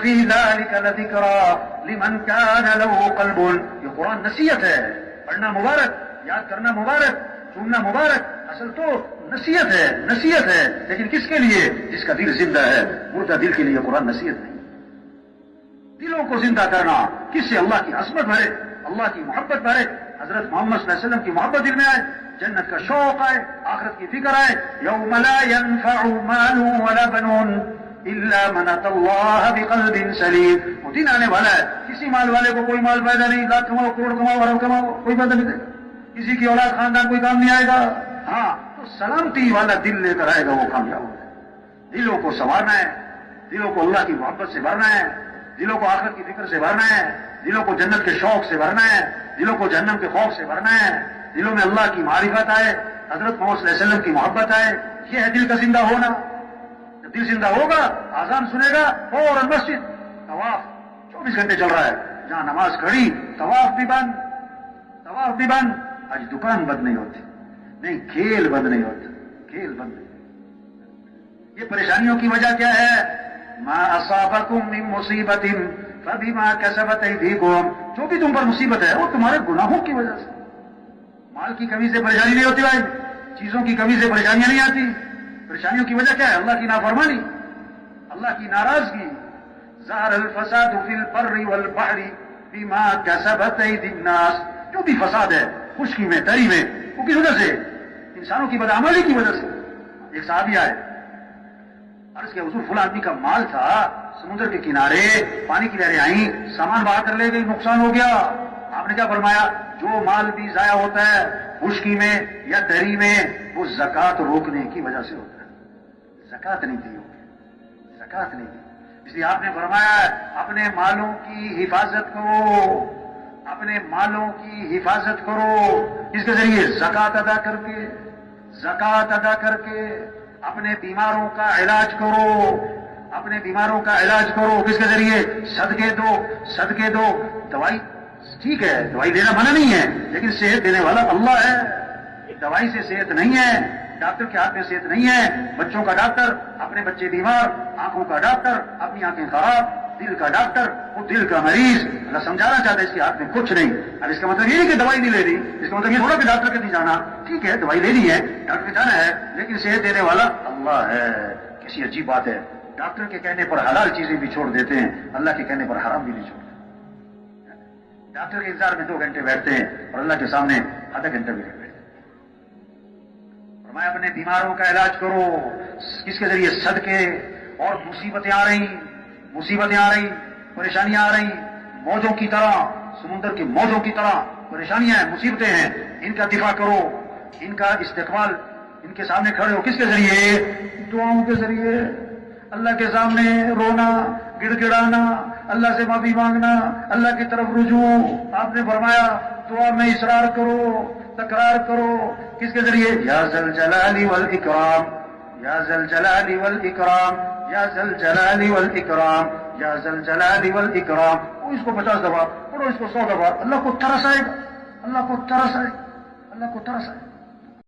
فِي ذَلِكَ لَذِكْرَىٰ لِمَنْ كَانَ لَهُ قَلْبٌ. یہ قرآن نصیحت ہے، پڑھنا مبارک، یاد کرنا مبارک، سننا مبارک. اصل تو نصیحت ہے، لیکن کس کے لیے؟ جس کا دل زندہ ہے. مردہ دل کے لیے قرآن نصیحت نہیں. دلوں کو زندہ کرنا، کس سے؟ اللہ کی عظمت بھرے، اللہ کی محبت بھرے، حضرت محمد صلی اللہ علیہ وسلم کی محبت دل میں آئے، جنت کا شوق آئے، آخرت کی فکر آئے. یوم لا ينفع مال ولا بنون الا من اتى الله بقلب سلیم. وہ دن آنے والا ہے، کسی مال والے کو کوئی مال پیدا نہیں، لاکھ کماؤ، کروڑ کماؤ، ارب کماؤ، کوئی پیدا نہیں دے گا. کسی کی اولاد خاندان کوئی کام نہیں آئے گا. ہاں تو سلامتی والا دل لے کر آئے گا، وہ کامیاب ہوگا. دلوں کو سنوارنا ہے، دلوں کو اللہ کی محبت سے بھرنا ہے، دلوں کو آخرت کی فکر سے بھرنا ہے، دلوں کو جنت کے شوق سے بھرنا ہے، دلوں کو جہنم کے خوف سے بھرنا ہے، دلوں میں اللہ کی معرفت آئے، حضرت محمد صلی اللہ علیہ وسلم کی محبت آئے. یہ ہے دل کا زندہ ہونا. جب دل زندہ ہوگا، اذان سنے گا، فوراً مسجد، طواف 24 گھنٹے چل رہا ہے. جہاں نماز کھڑی، طواف بھی بند. آج دکان بند نہیں ہوتی، نہیں کھیل بند نہیں ہوتا، کھیل بند نہیں. یہ پریشانیوں کی وجہ کیا ہے؟ ما اصابکم من مصیبت فبما کسبت ایدیکم. جو بھی تم پر مصیبت ہے وہ تمہارے گناہوں کی وجہ سے. مال کی کمی سے پریشانی نہیں ہوتی بھائی، چیزوں کی کمی سے پریشانیاں نہیں آتی. پریشانیوں کی وجہ کیا ہے؟ اللہ کی نافرمانی، اللہ کی ناراضگی. ظہر الفساد فی البر والبحر بما کسبت ایدی الناس. جو بھی فساد ہے خشکی میں، تری میں، وہ کس وجہ سے؟ انسانوں کی بدعملی کی وجہ سے. ایک صحابی آئے، عرض کیا حضور فلاں آدمی کا مال تھا، سمندر کے کنارے پانی کی لہریں آئیں، سامان بہا کر لے گئی، نقصان ہو گیا. آپ نے کیا فرمایا؟ جو مال بھی ضائع ہوتا ہے خشکی میں یا تری میں، وہ زکوٰۃ روکنے کی وجہ سے ہوتا ہے. زکوٰۃ نہیں دی ہوگی، زکوٰۃ نہیں دی. اس لیے آپ نے فرمایا اپنے مالوں کی حفاظت کرو، اپنے مالوں کی حفاظت کرو. اس کے ذریعے زکوٰۃ ادا کر کے اپنے بیماروں کا علاج کرو. کس کے ذریعے؟ صدقے دو. دوائی ٹھیک ہے، دوائی دینا منع نہیں ہے، لیکن صحت دینے والا اللہ ہے. دوائی سے صحت نہیں ہے، ڈاکٹر کے ہاتھ میں صحت نہیں ہے. بچوں کا ڈاکٹر، اپنے بچے بیمار، آنکھوں کا ڈاکٹر، اپنی آنکھیں خراب، دل کا ڈاکٹر، وہ دل کا مریض. اللہ سمجھانا چاہتا ہے اس کے ہاتھ میں کچھ نہیں. اب اس کا مطلب یہ نہیں کہ دوائی نہیں لے رہی، اس کا مطلب یہ تھوڑا کہ ڈاکٹر کے نہیں جانا. ٹھیک ہے دوائی لینی ہے، ڈاکٹر کے جانا ہے، لیکن صحت دینے والا اللہ ہے. کیسی عجیب بات ہے، ڈاکٹر کے کہنے پر حلال چیزیں بھی چھوڑ دیتے ہیں، اللہ کے کہنے پر حرام بھی نہیں چھوڑتے. ڈاکٹر کے انتظار میں 2 گھنٹے بیٹھتے ہیں اور اللہ کے سامنے آدھا گھنٹہ بھی نہیں بیٹھتے. فرمایا اپنے بیماروں کا علاج کرو. کس کے ذریعے؟ صدقے. اور مصیبتیں آ رہی، پریشانیاں آ رہی، موجوں کی طرح، سمندر کی موجوں کی طرح پریشانیاں ہیں، مصیبتیں ہیں. ان کا دفاع کرو، ان کا استقبال، ان کے سامنے کھڑے ہو. کس کے ذریعے؟ دعاؤں کے ذریعے. اللہ کے سامنے رونا، گڑ گڑانا، اللہ سے معافی مانگنا، اللہ کی طرف رجوع. آپ نے فرمایا دعا میں اصرار کرو، تکرار کرو. کس کے ذریعے؟ یا ذل جلال والاکرام، یا ذل جلال والاکرام، یا ذل جلال والاکرام، یا ذل جلال والاکرام. وہ اس کو 50 دفعہ پڑھو، اس کو 100 دفعہ. اللہ کو ترس آئے گا، اللہ کو ترس آئے گا.